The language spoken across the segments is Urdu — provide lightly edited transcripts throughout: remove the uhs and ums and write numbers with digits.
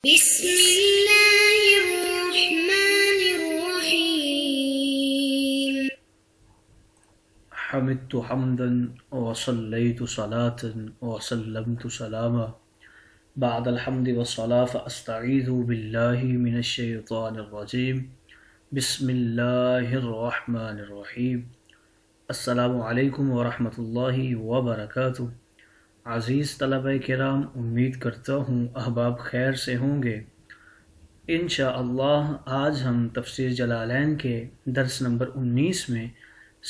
بسم اللہ الرحمن الرحیم حمدت حمدا وصلیت صلاة وسلمت سلاما بعد الحمد والصلاة فاستعیذ باللہ من الشیطان الرجیم بسم اللہ الرحمن الرحیم۔ السلام علیکم ورحمۃ اللہ وبرکاتہ۔ عزیز طلبہ کرام، امید کرتا ہوں احباب خیر سے ہوں گے۔ انشاءاللہ آج ہم تفسیر جلالین کے درس نمبر 19 میں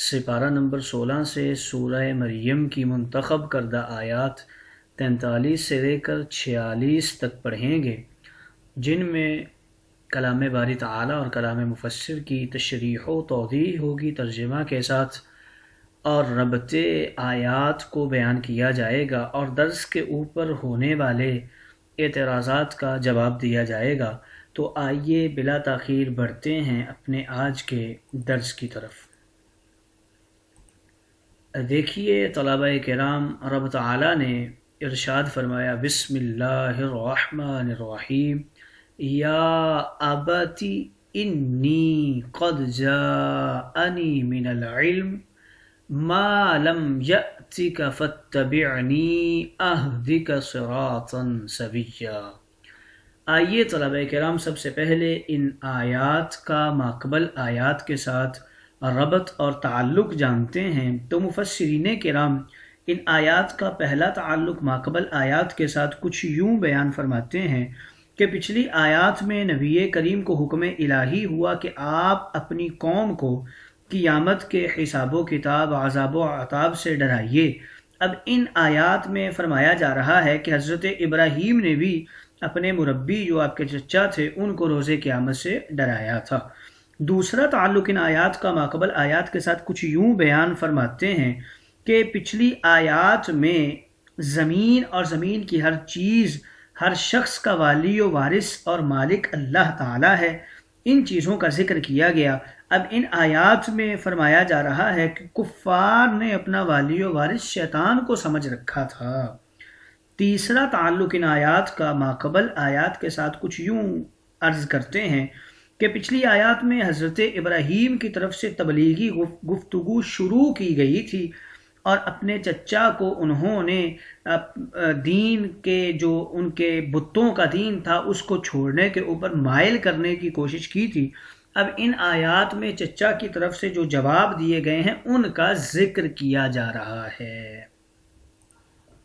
سپارہ نمبر 16 سے سورہ مریم کی منتخب کردہ آیات 43 سے لے کر 46 تک پڑھیں گے، جن میں کلام باری تعالی اور کلام مفسر کی تشریح و توضیح ہوگی ترجمہ کے ساتھ، اور ربط آیات کو بیان کیا جائے گا اور درس کے اوپر ہونے والے اعتراضات کا جواب دیا جائے گا۔ تو آئیے بلا تاخیر بڑھتے ہیں اپنے آج کے درس کی طرف۔ دیکھیے طلبہ کرام، رب تعالی نے ارشاد فرمایا، بسم اللہ الرحمن الرحیم، یا ابتی انی قد جاءنی من العلم ما لم یأتک فاتبعنی اہدک صراطا سویا۔ آئیے طلبہ کرام، سب سے پہلے ان آیات کا ماقبل آیات کے ساتھ ربط اور تعلق جانتے ہیں۔ تو مفسرین کرام ان آیات کا پہلا تعلق ماقبل آیات کے ساتھ کچھ یوں بیان فرماتے ہیں کہ پچھلی آیات میں نبی کریم کو حکم الہی ہوا کہ آپ اپنی قوم کو قیامت کے حساب و کتاب، عذاب و عطاب سے ڈرائیے۔ اب ان آیات میں فرمایا جا رہا ہے کہ حضرت ابراہیم نے بھی اپنے مربی جو آپ کے چچا تھے ان کو روز قیامت سے ڈرایا تھا۔ دوسرا تعلق ان آیات کا ماقبل آیات کے ساتھ کچھ یوں بیان فرماتے ہیں کہ پچھلی آیات میں زمین اور زمین کی ہر چیز، ہر شخص کا والی و وارث اور مالک اللہ تعالی ہے، ان چیزوں کا ذکر کیا گیا۔ اب ان آیات میں فرمایا جا رہا ہے کہ کفار نے اپنا والی و وارث شیطان کو سمجھ رکھا تھا۔ تیسرا تعلق ان آیات کا ماقبل آیات کے ساتھ کچھ یوں عرض کرتے ہیں کہ پچھلی آیات میں حضرت ابراہیم کی طرف سے تبلیغی گفتگو شروع کی گئی تھی، اور اپنے چچا کو انہوں نے دین کے جو ان کے بتوں کا دین تھا اس کو چھوڑنے کے اوپر مائل کرنے کی کوشش کی تھی۔ اب ان آیات میں چچا کی طرف سے جو جواب دیے گئے ہیں ان کا ذکر کیا جا رہا ہے۔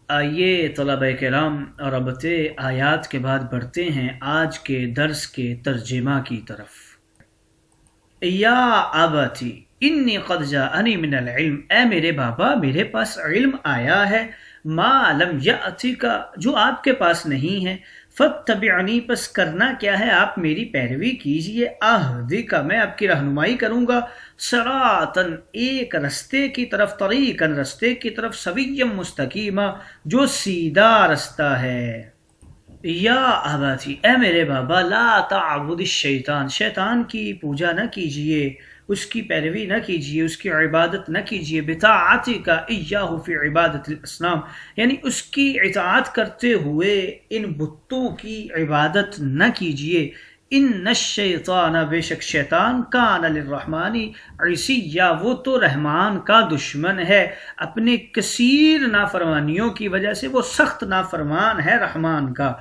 آئیے طلبہ کرام، ربط آیات کے بعد بڑھتے ہیں آج کے درس کے ترجمہ کی طرف۔ یا ابتی انی قد جاءنی من العلم، اے میرے بابا میرے پاس علم آیا ہے، ما لم یأتک، جو آپ کے پاس نہیں ہے، فاتبعنی، پس کرنا کیا ہے، آپ میری پیروی کیجئے، اہدک، میں آپ کی رہنمائی کروں گا، صراطا، ایک رستے کی طرف، طریقا، رستے کی طرف، سویا، مستقیما، جو سیدھا رستہ ہے۔ یا ابتی، اے میرے بابا، لا تعبد الشیطان، شیطان کی پوجا نہ کیجئے، اس کی پیروی نہ کیجئے، اس کی عبادت نہ کیجئے، بطاعتک ایاہ فی عبادت الاصنام، یعنی اس کی اطاعت کرتے ہوئے ان بتوں کی عبادت نہ کیجئے۔ ان الشیطان، بے شک شیطان، کان للرحمن عصیا، وہ تو رحمان کا دشمن ہے، اپنے کثیر نافرمانیوں کی وجہ سے وہ سخت نافرمان ہے رحمان کا۔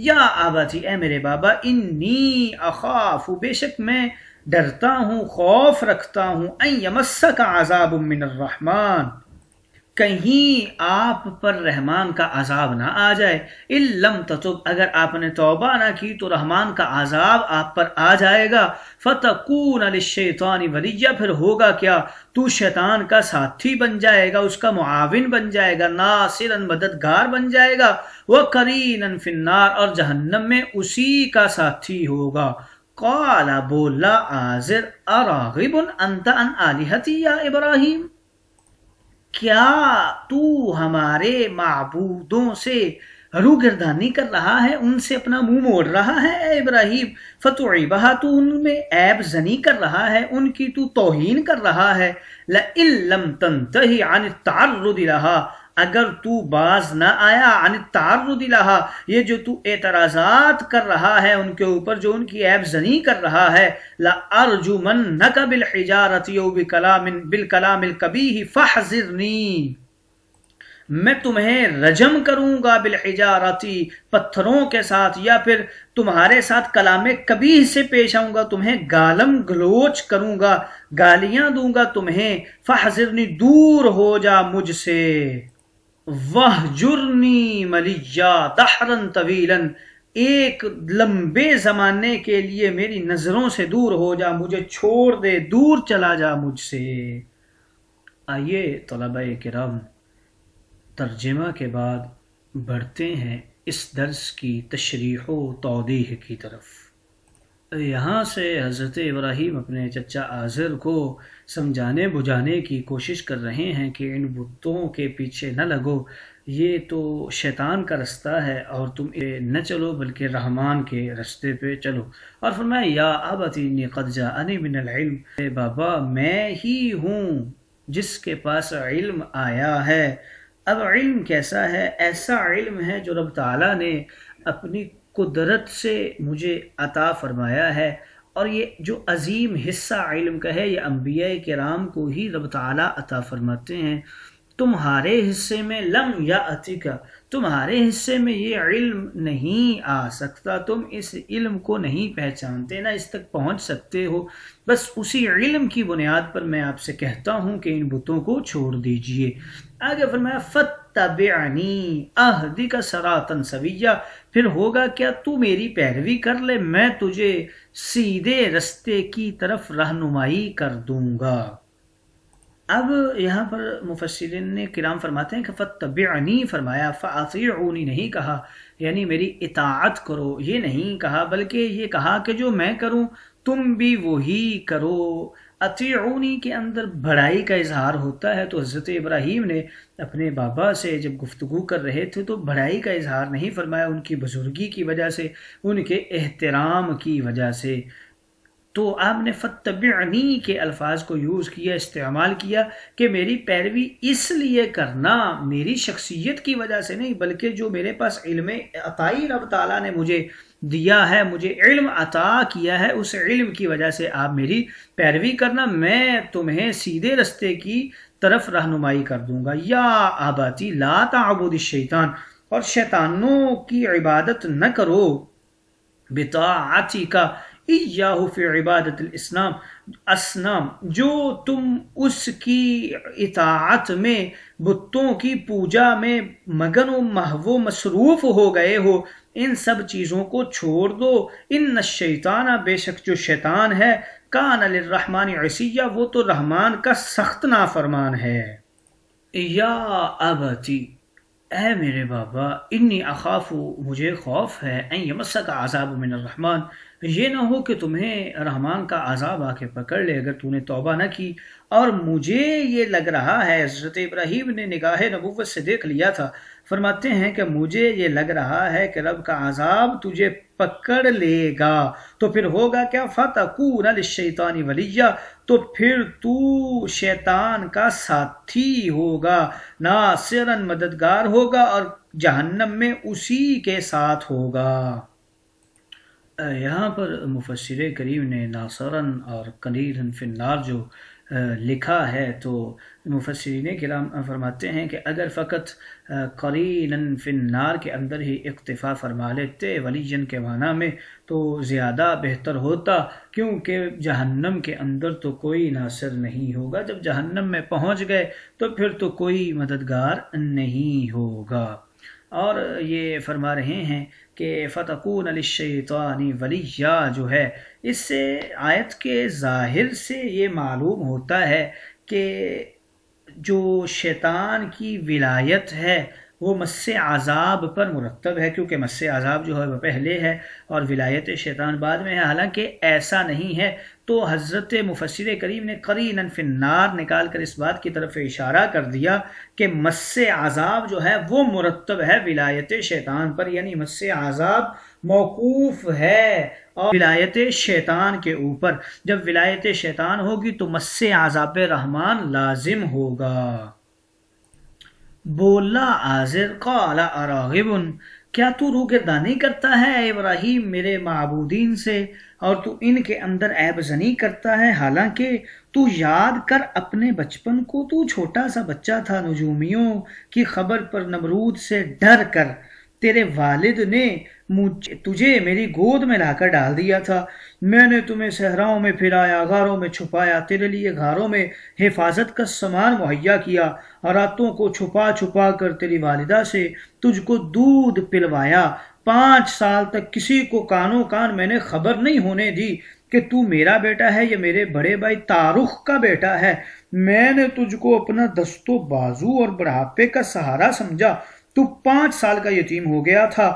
یا ابتی، اے میرے بابا، انی اخاف، بے شک میں ڈرتا ہوں، خوف رکھتا ہوں، ان یمسک عذاب من الرحمن، کہیں آپ پر رحمان کا عذاب نہ آ جائے، ان لم تتب، اگر آپ نے توبہ نہ کی تو رحمان کا عذاب آپ پر آ جائے گا، فتکون للشیطان ولیا، پھر ہوگا کیا، تو شیطان کا ساتھی بن جائے گا، اس کا معاون بن جائے گا، ناصرا، مددگار بن جائے گا، وقرینا فی النار، اور جہنم میں اسی کا ساتھی ہوگا۔ قال، بولا آزر، اراغب انت عن آلہتی یا ابراہیم، کیا تو ہمارے معبودوں سے روگردانی کر رہا ہے، ان سے اپنا منہ موڑ رہا ہے اے ابراہیم، فتعیبہا، تو ان میں عیب زنی کر رہا ہے، ان کی تو توہین کر رہا ہے، لئن لم تنتہی عن التعرض لہا، اگر تو باز نہ آیا عن التعرض لہا، یہ جو تو اعتراضات کر رہا ہے ان کے اوپر، جو ان کی عیب زنی کر رہا ہے، لَأَرْجُمَنَّكَ بِالْحِجَارَةِ أَوْ بِالْكَلَامِ الْقَبِيحِ فَاحْذِرْنِي، میں تمہیں رجم کروں گا بالحجارتی، پتھروں کے ساتھ، یا پھر تمہارے ساتھ کلام کبیح سے پیش آؤں گا، تمہیں گالم گلوچ کروں گا، گالیاں دوں گا تمہیں، فاحذرنی، دور ہو جا مجھ سے، وَاہْجُرْنِی مَلِيًّا دَحْرًا طَوِيلًا، ایک لمبے زمانے کے لیے میری نظروں سے دور ہو جا، مجھے چھوڑ دے، دور چلا جا مجھ سے۔ آئیے طلبہ کرام، ترجمہ کے بعد بڑھتے ہیں اس درس کی تشریح و توضیح کی طرف۔ یہاں سے حضرت ابراہیم اپنے چچا آزر کو سمجھانے بجھانے کی کوشش کر رہے ہیں کہ ان بتوں کے پیچھے نہ لگو، یہ تو شیطان کا رستہ ہے اور تم نہ چلو بلکہ رحمان کے رستے پہ چلو۔ اور فرمایا یا ابت انی قد جاءنی من العلم، اے بابا میں ہی ہوں جس کے پاس علم آیا ہے۔ اب علم کیسا ہے؟ ایسا علم ہے جو رب تعالیٰ نے اپنی قدرت سے مجھے عطا فرمایا ہے، اور یہ جو عظیم حصہ علم کا ہے یہ انبیاء کرام کو ہی رب تعالیٰ عطا فرماتے ہیں۔ تمہارے حصے میں لم یأتک، تمہارے حصے میں یہ علم نہیں آ سکتا، تم اس علم کو نہیں پہچانتے، نہ اس تک پہنچ سکتے ہو۔ بس اسی علم کی بنیاد پر میں آپ سے کہتا ہوں کہ ان بتوں کو چھوڑ دیجئے۔ آگے فرمایا فَاتَّبِعْنِی أَهْدِكَ صِرَاطًا سَوِيًّا، پھر ہوگا کیا تو میری پیروی کر لے، میں تجھے سیدھے رستے کی طرف رہنمائی کر دوں گا۔ اب یہاں پر مفسرین نے کرام فرماتے ہیں کہ فَاتَّبِعْنِی فرمایا، فَأَطِیعُونِی نہیں کہا، یعنی میری اطاعت کرو یہ نہیں کہا، بلکہ یہ کہا کہ جو میں کروں تم بھی وہی کرو۔ اطیعونی کے اندر بڑائی کا اظہار ہوتا ہے، تو حضرت ابراہیم نے اپنے بابا سے جب گفتگو کر رہے تھے تو بڑائی کا اظہار نہیں فرمایا، ان کی بزرگی کی وجہ سے، ان کے احترام کی وجہ سے۔ تو آپ نے فتبعنی کے الفاظ کو یوز کیا، استعمال کیا کہ میری پیروی اس لیے کرنا میری شخصیت کی وجہ سے نہیں، بلکہ جو میرے پاس علم عطائی رب تعالیٰ نے مجھے دیا ہے، مجھے علم عطا کیا ہے، اس علم کی وجہ سے آپ میری پیروی کرنا، میں تمہیں سیدھے رستے کی طرف رہنمائی کر دوں گا۔ یا آباتی لا تعبد الشیطان، اور شیطانوں کی عبادت نہ کرو، بطاعتی کا ایاہ فی عبادت الاسنام، جو تم اس کی اطاعت میں، بتوں کی پوجا میں مگن و محو مصروف ہو گئے ہو، ان سب چیزوں کو چھوڑ دو۔ ان الشیطان، بے شک جو شیطان ہے، کان للرحمن عصیا، وہ تو رحمان کا سخت نافرمان ہے۔ یا ابتی، اے میرے بابا، انی اخاف، مجھے خوف ہے، ان یمسک عذاب من الرحمن، یہ نہ ہو کہ تمہیں رحمان کا عذاب آ کے پکڑ لے اگر تو نے توبہ نہ کی۔ اور مجھے یہ لگ رہا ہے، حضرت ابراہیم نے نگاہ نبوت سے دیکھ لیا تھا، فرماتے ہیں کہ مجھے یہ لگ رہا ہے کہ رب کا عذاب تجھے پکڑ لے گا، تو پھر ہوگا کیا؟ فَتَكُونَ لِلشَّيْطَانِ وَلِيًّا، تو پھر تو شیطان کا ساتھی ہوگا، ناصراً مددگار ہوگا، اور جہنم میں اسی کے ساتھ ہوگا۔ یہاں پر مفسر کریم نے ناصراً اور قلیلاً فی النار جو لکھا ہے، تو مفسرین کرام فرماتے ہیں کہ اگر فقط قلیلاً فی النار کے اندر ہی اکتفا فرما لیتے ولیجن کے معنی میں تو زیادہ بہتر ہوتا، کیونکہ جہنم کے اندر تو کوئی ناصر نہیں ہوگا، جب جہنم میں پہنچ گئے تو پھر تو کوئی مددگار نہیں ہوگا۔ اور یہ فرما رہے ہیں کہ فَتَكُونَ لِلشَّيْطَانِ وَلِيًّا جو ہے، اس سے آیت کے ظاہر سے یہ معلوم ہوتا ہے کہ جو شیطان کی ولایت ہے وہ مس عذاب پر مرتب ہے، کیونکہ مس عذاب جو ہے وہ پہلے ہے اور ولایت شیطان بعد میں ہے، حالانکہ ایسا نہیں ہے۔ تو حضرت مفسر کریم نے قرینا فی النار نکال کر اس بات کی طرف اشارہ کر دیا کہ مس عذاب جو ہے وہ مرتب ہے ولایت شیطان پر، یعنی مس عذاب موقوف ہے اور ولایت شیطان کے اوپر۔ جب ولایت شیطان ہوگی تو مس عذاب رحمان لازم ہوگا۔ بولا آزر قال اراغبن، کیا تو روگردانی کرتا ہے اے ابراہیم میرے معبودین سے، اور تو ان کے اندر عیب زنی کرتا ہے، حالانکہ تو یاد کر اپنے بچپن کو، تو چھوٹا سا بچہ تھا، نجومیوں کی خبر پر نمرود سے ڈر کر تیرے والد نے تجھے میری گود میں لا کر ڈال دیا تھا، میں نے تمہیں صحراؤں میں پھرایا، غاروں میں چھپایا، تیرے لیے غاروں میں حفاظت کا سامان مہیا کیا، راتوں کو چھپا چھپا کر تیری والدہ سے تجھ کو دودھ پلوایا، 5 سال تک کسی کو کانوں کان میں نے خبر نہیں ہونے دی کہ تو میرا بیٹا ہے یا میرے بڑے بھائی تارخ کا بیٹا ہے، میں نے تجھ کو اپنا دست و بازو اور بڑھاپے کا سہارا سمجھا، تو 5 سال کا یتیم ہو گیا تھا،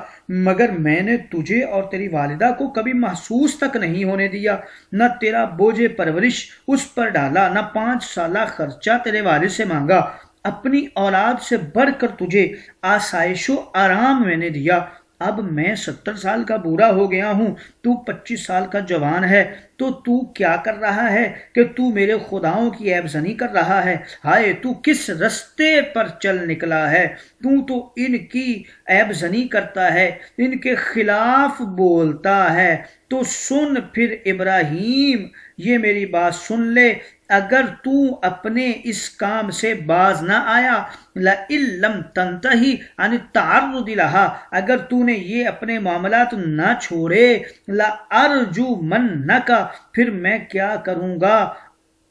مگر میں نے تجھے اور تیری والدہ کو کبھی محسوس تک نہیں ہونے دیا، نہ تیرا بوجھ پرورش اس پر ڈالا، نہ 5 سالہ خرچہ تیرے والد سے مانگا، اپنی اولاد سے بڑھ کر تجھے آسائش و آرام میں نے دیا، اب میں 70 سال کا بوڑھا ہو گیا ہوں، تو 25 سال کا جوان ہے، تو کیا کر رہا ہے کہ تو میرے خداؤں کی عیب زنی کر رہا ہے، ہائے تو کس رستے پر چل نکلا ہے، تو ان کی عیب زنی کرتا ہے، ان کے خلاف بولتا ہے، تو سن پھر ابراہیم یہ میری بات سن لے، اگر تو اپنے اس کام سے باز نہ آیا، لَإِن لَمْ تَنْتَهِ عَنِ التَّعَرُّضِ لَهَا، اگر تو نے یہ اپنے معاملات نہ چھوڑے، لَأَرْجُمَنَّكَ، پھر میں کیا کروں گا،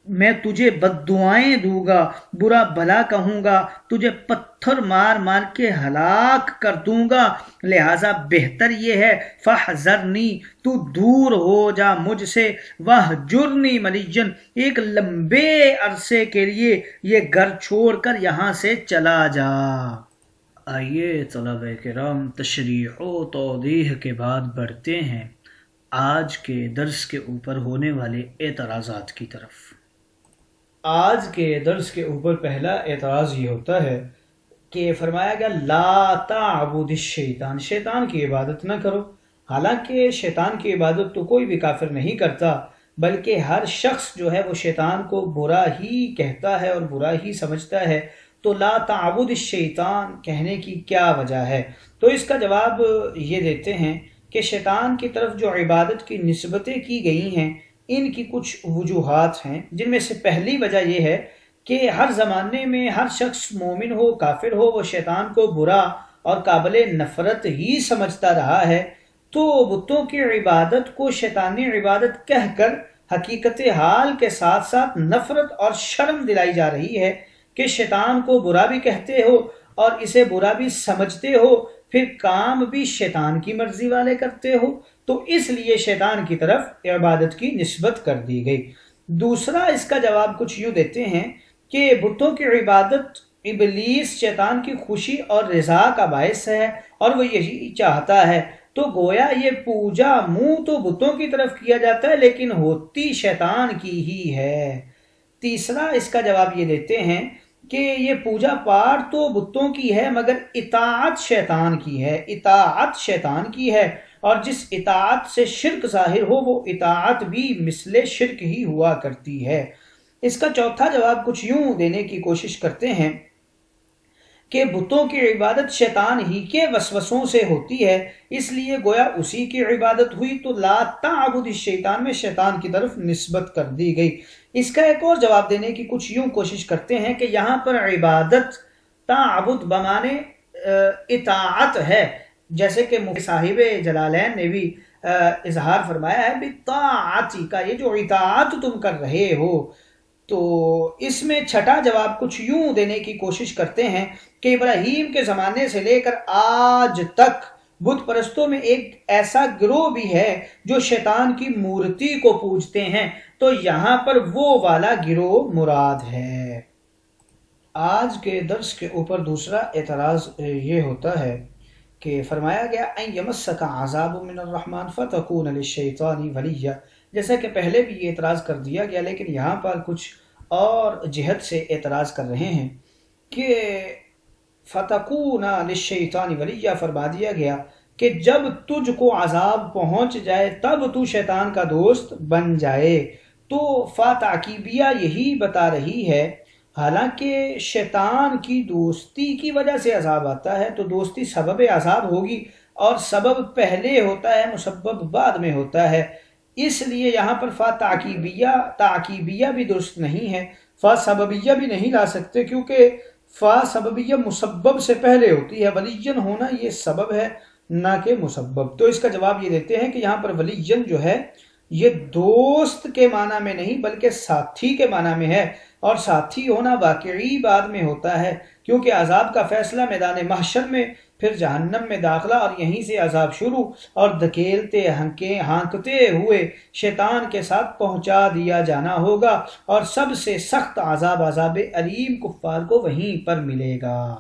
میں تجھے بد دعائیں دوں گا، برا بھلا کہوں گا، تجھے پتھر مار مار کے ہلاک کر دوں گا، لہٰذا بہتر یہ ہے فَاحْذَرْنِی، تو دور ہو جا مجھ سے، وَاہْجُرْنِی مَلِيًّا، ایک لمبے عرصے کے لیے یہ گھر چھوڑ کر یہاں سے چلا جا۔ آئیے طلبہ کرام تشریح و توضیح کے بعد بڑھتے ہیں آج کے درس کے اوپر ہونے والے اعتراضات کی طرف۔ آج کے درس کے اوپر پہلا اعتراض یہ ہوتا ہے کہ فرمایا گیا لا تعبد الشیطان، شیطان کی عبادت نہ کرو، حالانکہ شیطان کی عبادت تو کوئی بھی کافر نہیں کرتا، بلکہ ہر شخص جو ہے وہ شیطان کو برا ہی کہتا ہے اور برا ہی سمجھتا ہے، تو لا تعبد الشیطان کہنے کی کیا وجہ ہے؟ تو اس کا جواب یہ دیتے ہیں کہ شیطان کی طرف جو عبادت کی نسبتیں کی گئی ہیں ان کی کچھ وجوہات ہیں، جن میں سے پہلی وجہ یہ ہے کہ ہر زمانے میں ہر شخص مومن ہو کافر ہو وہ شیطان کو برا اور قابل نفرت ہی سمجھتا رہا ہے، تو بتوں کی عبادت کو شیطانی عبادت کہہ کر حقیقت حال کے ساتھ ساتھ نفرت اور شرم دلائی جا رہی ہے کہ شیطان کو برا بھی کہتے ہو اور اسے برا بھی سمجھتے ہو، پھر کام بھی شیطان کی مرضی والے کرتے ہو، تو اس لیے شیطان کی طرف عبادت کی نسبت کر دی گئی۔ دوسرا اس کا جواب کچھ یوں دیتے ہیں کہ بتوں کی عبادت ابلیس شیطان کی خوشی اور رضا کا باعث ہے اور وہ یہی چاہتا ہے، تو گویا یہ پوجا منہ تو بتوں کی طرف کیا جاتا ہے لیکن ہوتی شیطان کی ہی ہے۔ تیسرا اس کا جواب یہ دیتے ہیں کہ یہ پوجا پاٹ تو بتوں کی ہے مگر اطاعت شیطان کی ہے، اطاعت شیطان کی ہے، اور جس اطاعت سے شرک ظاہر ہو وہ اطاعت بھی مثل شرک ہی ہوا کرتی ہے۔ اس کا چوتھا جواب کچھ یوں دینے کی کوشش کرتے ہیں کہ بتوں کی عبادت شیطان ہی کے وسوسوں سے ہوتی ہے، اس لیے گویا اسی کی عبادت ہوئی، تو لا تعبد الشیطان میں شیطان کی طرف نسبت کر دی گئی۔ اس کا ایک اور جواب دینے کی کچھ یوں کوشش کرتے ہیں کہ یہاں پر عبادت تعبد بمانے اطاعت ہے، جیسے کہ صاحب جلالین نے بھی اظہار فرمایا ہے بطاعتی کا، یہ جو اطاعت تم کر رہے ہو، تو اس میں چھٹا جواب کچھ یوں دینے کی کوشش کرتے ہیں کہ ابراہیم کے زمانے سے لے کر آج تک بت پرستوں میں ایک ایسا گروہ بھی ہے جو شیطان کی مورتی کو پوجتے ہیں، تو یہاں پر وہ والا گروہ مراد ہے۔ آج کے درس کے اوپر دوسرا اعتراض یہ ہوتا ہے کہ فرمایا گیا ان یمسک عذاب من الرحمن فتکون للشیطان ولیہ، جیسا کہ پہلے بھی یہ اعتراض کر دیا گیا لیکن یہاں پر کچھ اور جہت سے اعتراض کر رہے ہیں کہ فتکون للشیطان ولیہ فرما دیا گیا کہ جب تجھ کو عذاب پہنچ جائے تب تو شیطان کا دوست بن جائے، تو فاتعقیبیہ یہی بتا رہی ہے حالانکہ شیطان کی دوستی کی وجہ سے عذاب آتا ہے تو دوستی سبب عذاب ہوگی، اور سبب پہلے ہوتا ہے، مسبب بعد میں ہوتا ہے، اس لیے یہاں پر فا تعقیبیہ بھی درست نہیں ہے، فا سببیہ بھی نہیں لا سکتے، کیونکہ فا سببیہ مسبب سے پہلے ہوتی ہے، ولیجن ہونا یہ سبب ہے نہ کہ مسبب۔ تو اس کا جواب یہ دیتے ہیں کہ یہاں پر ولیجن جو ہے یہ دوست کے معنی میں نہیں بلکہ ساتھی کے معنی میں ہے، اور ساتھی ہونا واقعی بعد میں ہوتا ہے، کیونکہ عذاب کا فیصلہ میدان محشر میں، پھر جہنم میں داخلہ، اور یہیں سے عذاب شروع، اور دھکیلتے ہانکتے ہوئے شیطان کے ساتھ پہنچا دیا جانا ہوگا، اور سب سے سخت عذاب علیم کفار کو وہیں پر ملے گا۔